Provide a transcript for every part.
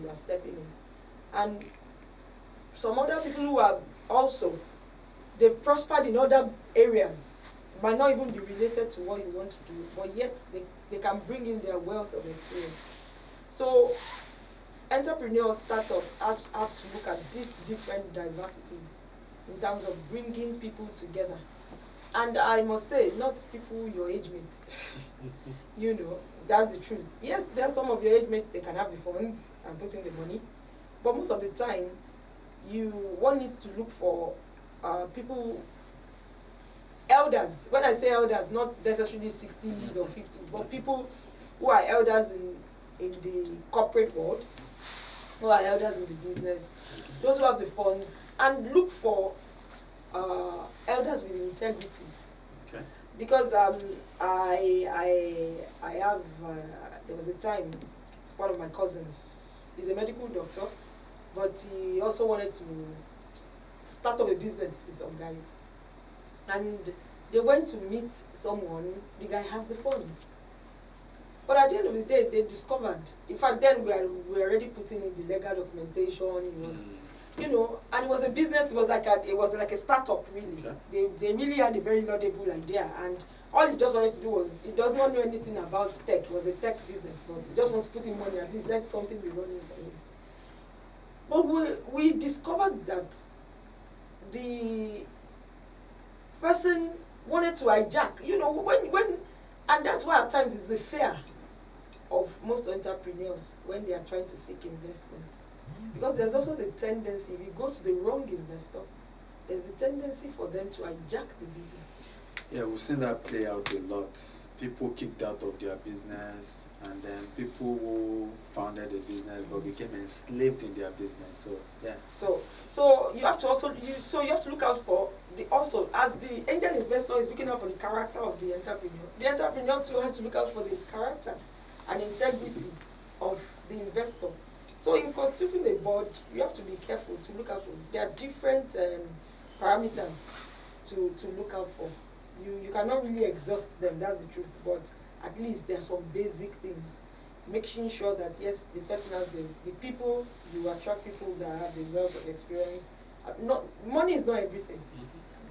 you are stepping in. And some other people who are also, they've prospered in other areas, might not even be related to what you want to do, but yet they can bring in their wealth of experience. So entrepreneurs, startups have to look at these different diversities in terms of bringing people together. And I must say, not people your age mates. That's the truth. Yes, there are some of your age mates, they can have the funds and put in the money, but most of the time, one needs to look for people, elders. When I say elders, not necessarily 60s or 50s, but people who are elders in the corporate world, who are elders in the business, those who have the funds, and look for elders with integrity. Okay. Because I have there was a time, one of my cousins, he's a medical doctor, but he also wanted to start up a business with some guys, and they went to meet someone. The guy has the funds, but at the end of the day, they discovered. In fact, then we were already putting in the legal documentation. It was, and it was a business. It was like a startup, really. Okay. They really had a very laudable idea, and all he just wanted to do was, he does not know anything about tech. It was a tech business, but he just wants to put in money, at least let something be running for him. But we discovered that the person wanted to hijack, and that's why at times it's the fear of most entrepreneurs when they are trying to seek investment. Because there's also the tendency, if you go to the wrong investor, there's the tendency for them to hijack the business. Yeah, we've seen that play out a lot. People kicked out of their business, and then people who founded a business but became enslaved in their business. So yeah. So you have to also you have to look out for as the angel investor is looking out for the character of the entrepreneur too has to look out for the character and integrity of the investor. So in constituting a board, you have to be careful to look out for. There are different parameters to look out for. You cannot really exhaust them, that's the truth, but at least there are some basic things. Making sure that yes, the person has the people, you attract people that have the wealth of experience. Money is not everything,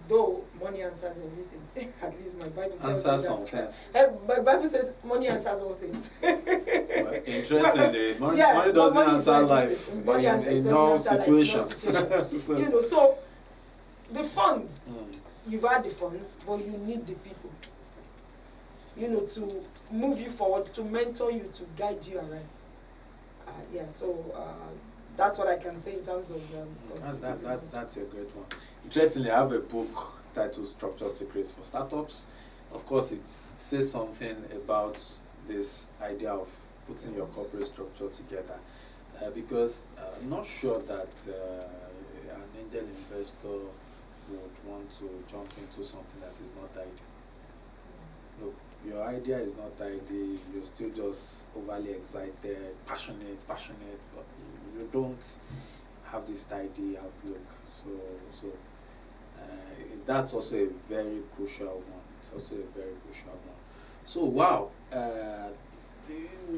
though money answers everything. At least my Bible tells me answers some things. My Bible says money answers all things. Well, interestingly, money doesn't answer life in all situations. So the funds, you've had the funds, but you need the people. To move you forward, to mentor you, to guide you aright. So that's what I can say in terms of that's a great one. Interestingly, I have a book titled Structure Secrets for Startups. Of course, it says something about this idea of putting your corporate structure together, because I'm not sure that an angel investor would want to jump into something that is not ideal. Look, your idea is not ideal, you're still just overly excited, passionate, but you don't have this tidy outlook. So that's also a very crucial one. So wow,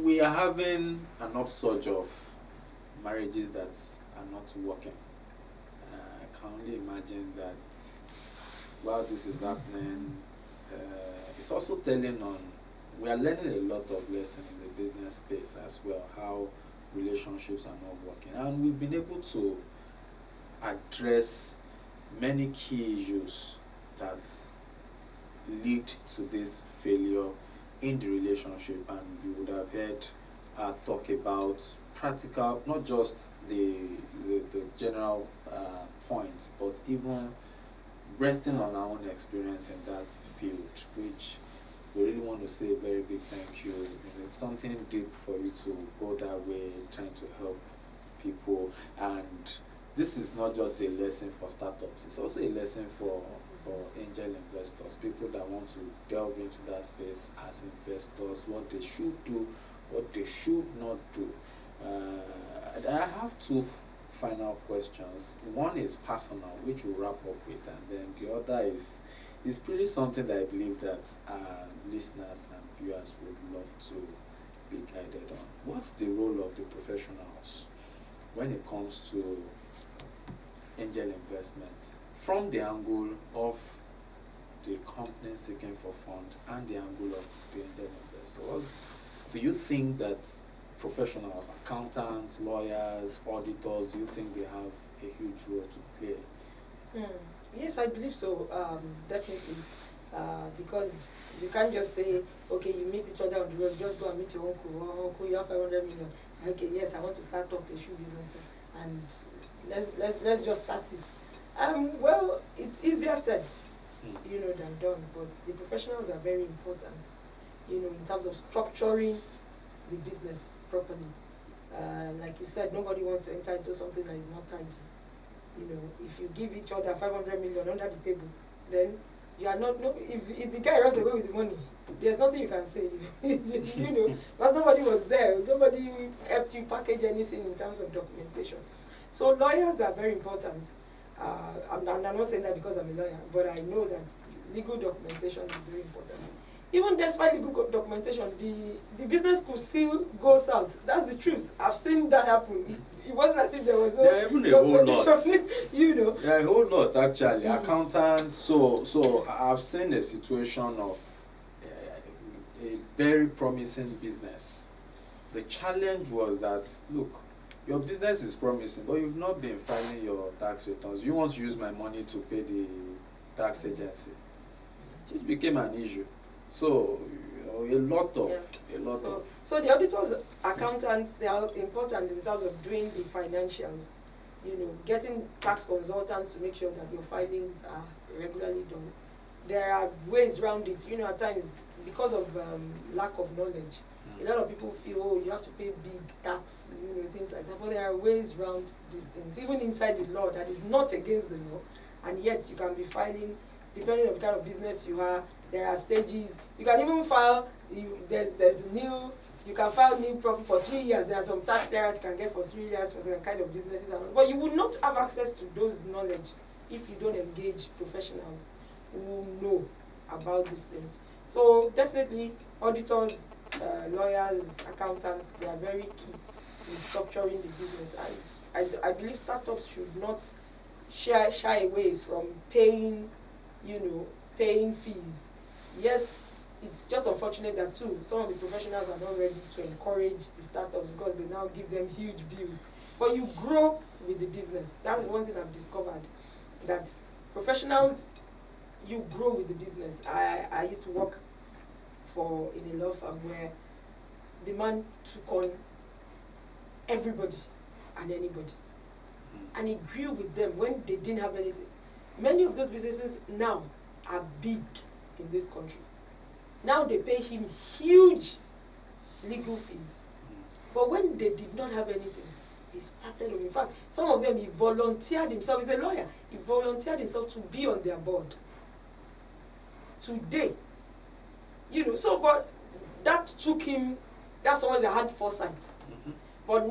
we are having an upsurge of marriages that are not working. I can only imagine that while this is happening, it's also telling on, we are learning a lot of lessons in the business space as well, how relationships are not working. And we've been able to address many key issues that lead to this failure in the relationship. And you would have heard talk about practical, not just the general points, but even resting on our own experience in that field, which we really want to say a very big thank you. It's something deep for you to go that way, trying to help people. And this is not just a lesson for startups, it's also a lesson for angel investors, people that want to delve into that space as investors, what they should do, what they should not do. I have two final questions. One is personal, which we'll wrap up with, and then the other is pretty something that I believe that listeners and viewers would love to be guided on. What's the role of the professionals when it comes to angel investment from the angle of the company seeking for fund and the angle of the angel investors? Do you think that professionals, accountants, lawyers, auditors, do you think they have a huge role to play? Yes, I believe so, definitely. Because you can't just say, okay, you meet each other on the road, just go and meet your uncle. Oh, uncle, you have 500 million. Okay, yes, I want to start up a shoe business, and let's just start it. Well, it's easier said, than done. But the professionals are very important, in terms of structuring the business properly. Like you said, nobody wants to enter into something that is not tidy. If you give each other 500 million under the table, then you are not, no, if the guy runs away with the money, there's nothing you can say, because nobody was there, nobody helped you package anything in terms of documentation. So lawyers are very important. I'm not saying that because I'm a lawyer, but I know that legal documentation is very important. Even despite legal documentation, the business could still go south. That's the truth. I've seen that happen. It wasn't as if there was no documentation. There are a whole lot, actually. Accountants. So I've seen a situation of a very promising business. The challenge was that, look, your business is promising, but you've not been filing your tax returns. You want to use my money to pay the tax agency. It became an issue. So, So the auditors, accountants, they are important in terms of doing the financials, getting tax consultants to make sure that your filings are regularly done. There are ways around it, at times, because of lack of knowledge. A lot of people feel, oh, you have to pay big tax, things like that. But there are ways around these things, even inside the law, that is not against the law, and yet you can be filing, depending on the kind of business you are. There are stages. You can even file, you can file new profit for 3 years. There are some tax payers you can get for 3 years for some kind of businesses. But you will not have access to those knowledge if you don't engage professionals who know about these things. So definitely auditors, lawyers, accountants, they are very key in structuring the business. And I believe startups should not shy away from paying fees. Yes, it's just unfortunate that too, some of the professionals are not ready to encourage the startups because they now give them huge bills. But you grow with the business. That's one thing I've discovered, that professionals, you grow with the business. I used to work in a law firm where the man took on everybody and anybody. And he grew with them when they didn't have anything. Many of those businesses now are big in this country. Now they pay him huge legal fees. But when they did not have anything, he started on. In fact, some of them, he volunteered himself. He's a lawyer. He volunteered himself to be on their board. Today, but that took him, that's someone that had foresight. But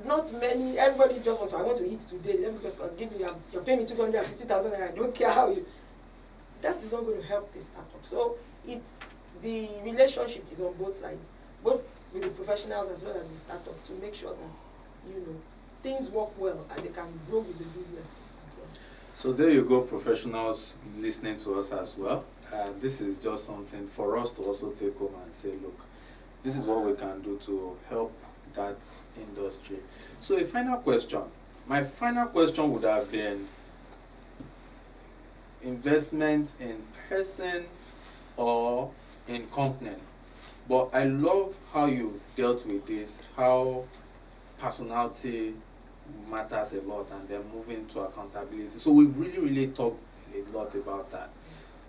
not many. Everybody just wants, I want to eat today. Let me just give me, you're paying me 250,000 and I don't care how you. That is not going to help this startup. So the relationship is on both sides, both with the professionals as well as the startup, to make sure that things work well and they can grow with the business as well. So there you go, professionals listening to us as well. This is just something for us to also take home and say, look, this is what we can do to help that industry. So a final question. My final question would have been investment in person or in company. But I love how you've dealt with this, how personality matters a lot and then moving to accountability. So we've really talked a lot about that.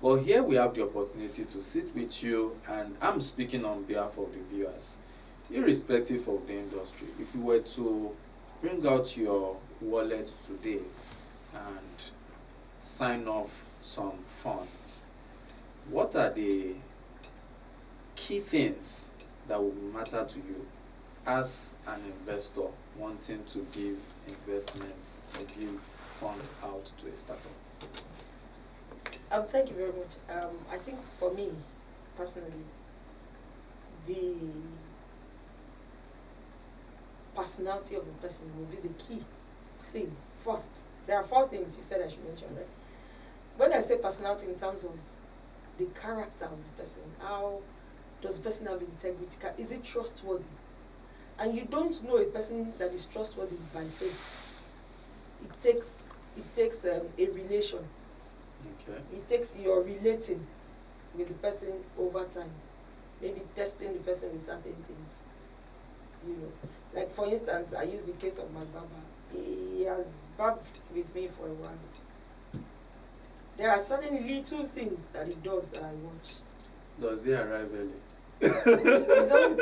But here we have the opportunity to sit with you, and I'm speaking on behalf of the viewers, irrespective of the industry. If you were to bring out your wallet today and sign off some funds, what are the key things that will matter to you as an investor wanting to give investments or give fund out to a startup? Thank you very much. I think for me, personally, personality of the person will be the key thing first. There are 4 things you said I should mention, right? When I say personality in terms of the character of the person, how does the person have integrity? Is it trustworthy? And you don't know a person that is trustworthy by faith. It takes a relation. Okay. It takes your relating with the person over time. Maybe testing the person with certain things. You know, like for instance, I use the case of my barber. He has barbed with me for a while. There are certain little things that he does that I watch. Does he arrive early? He's always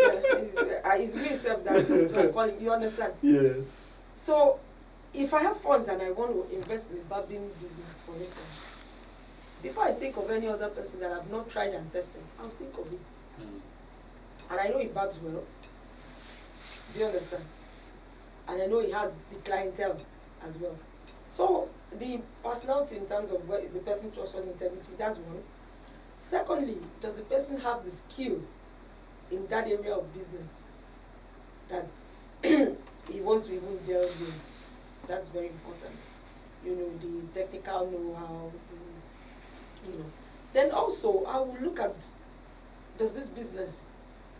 there. It's me himself that I call him. You understand? Yes. So, if I have funds and I want to invest in a barbing business, for instance, before I think of any other person that I've not tried and tested, I'll think of him. And I know he barbs well. Do you understand? And I know he has the clientele as well. So the personality in terms of where is the person trustworthy, integrity, that's one. Secondly, does the person have the skill in that area of business that he wants to even delve in? That's very important. You know, the technical know-how, Then also, I will look at, does this business,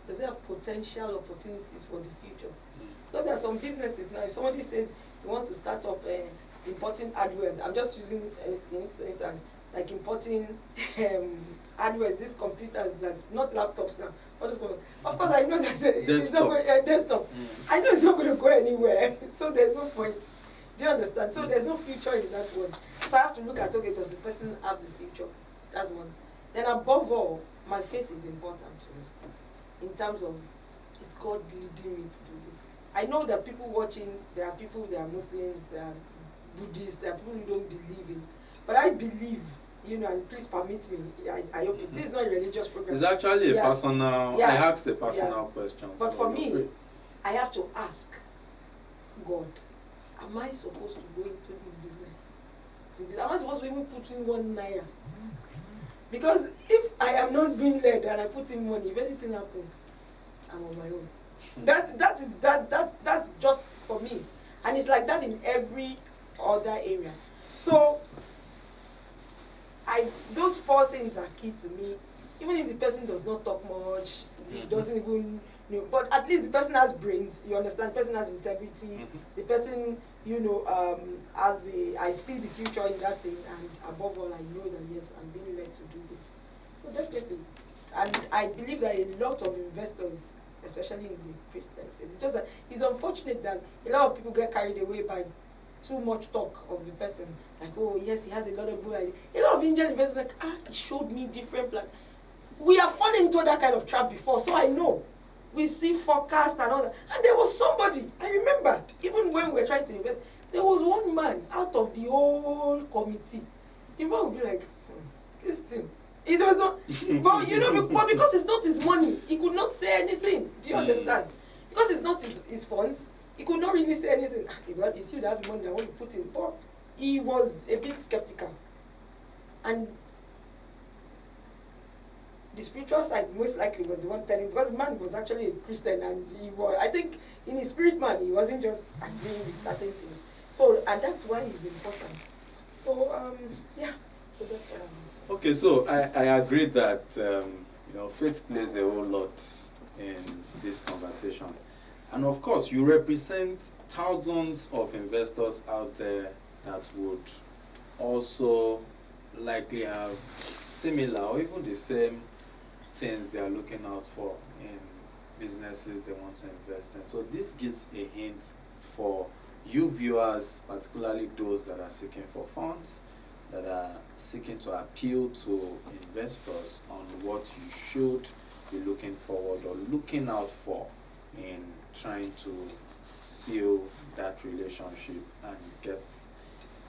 does it have potential opportunities for the future? Because there are some businesses now, if somebody says he wants to start up importing hardware, I'm just using instance, like importing hardware, these computers that's not laptops now. Of course, I know that it's not going desktop. I know it's not going to go anywhere, so there's no point. Do you understand? So there's no future in that one. So I have to look at, okay, does the person have the future? That's one. Then above all, my faith is important to me. In terms of, is God leading me to do this? I know that people watching, there are people, there are Muslims, there are Buddhists, there are people who don't believe in. But I believe, and please permit me, I hope this is not a religious program. It's actually a personal, I asked a personal question. But so for me, I have to ask God, am I supposed to go into this business? Am I supposed to even put in 1 naira? Because if I am not being led and I put in money, if anything happens, I'm on my own. That's just for me. And it's like that in every other area. So those 4 things are key to me. Even if the person does not talk much, doesn't even know, but at least the person has brains, you understand, the person has integrity, the person, I see the future in that thing, and above all, I know that yes, I'm being led to do this. So definitely. And I believe that a lot of investors, especially in the Christian faith, it's just that it's unfortunate that a lot of people get carried away by too much talk of the person. Like, oh yes, he has a lot of good ideas. A lot of angel investors like, he showed me different plans. We have fallen into that kind of trap before, so I know. We see forecast and all that. And there was somebody, I remember, even when we were trying to invest, there was one man out of the whole committee. The man would be like, this thing. He does not, but but because it's not his money, he could not say anything. Do you understand? Because it's not his funds, he could not really say anything. It's you that have the money that I want to put in. But he was a bit skeptical. And the spiritual side most likely was the one telling, because the man was actually a Christian, and he was, I think in his spirit man, he wasn't just agreeing with certain things. So, and that's why he's important. So, so that's what I'm... Okay, so I agree that, faith plays a whole lot in this conversation. And of course, you represent thousands of investors out there that would also likely have similar or even the same things they are looking out for in businesses they want to invest in. So this gives a hint for you viewers, particularly those that are seeking for funds, that are seeking to appeal to investors on what you should be looking forward or looking out for in trying to seal that relationship and get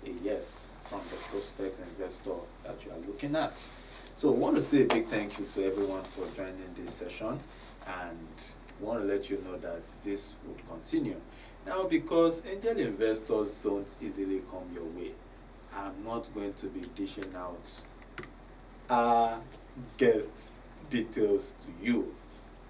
a yes from the prospect investor that you are looking at. So I want to say a big thank you to everyone for joining this session, and want to let you know that this would continue. Now, because angel investors don't easily come your way, I'm not going to be dishing out our guest details to you.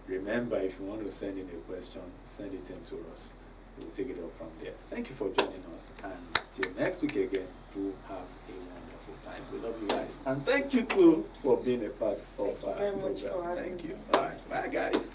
Remember, if you want to send in a question, send it in to us. we'll take it up from there. Thank you for joining us, and till next week again, we'll have a wonderful time. We love you guys, and thank you too for being a part of our Thank you very much for program. having Thank me. you. All right, bye guys.